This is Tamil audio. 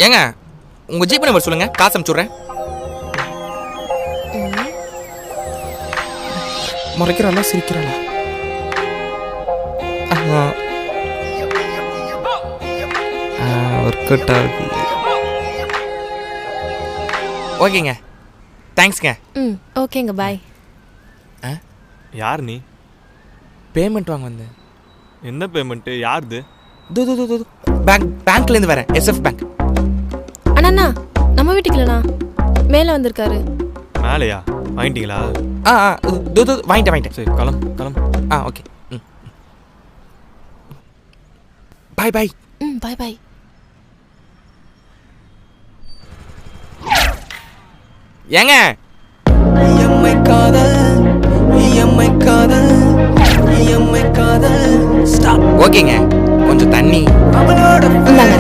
ஏங்க உங்கள் ஜிபே நம்பர் சொல்லுங்கள், காசு அனுப்பிச்சுட்றேன். முறைக்கிறாளா சிரிக்கிறாளா? ஒர்க் அவுட் ஆகுது. ஓகேங்க, தேங்க்ஸ்ங்க. ஓகேங்க, பாய். யார் நீ? பேமெண்ட் வாங்க வந்தேன். என்ன பேமெண்ட்டு? யாருது? பேங்க்லேருந்து வரேன், SF பேங்க். அண்ணா நம்ம வீட்டுக்கு இல்லைண்ணா, மேலே வந்திருக்காரு. மேலையா? வாங்கிட்டீங்களா? வாங்கிட்டேன். சரி, கிளம்பு. ஓகே. பாய் பாய். பாய் பாய். ஏங்க ஓகேங்க, கொஞ்சம் தண்ணி. இந்தாங்க.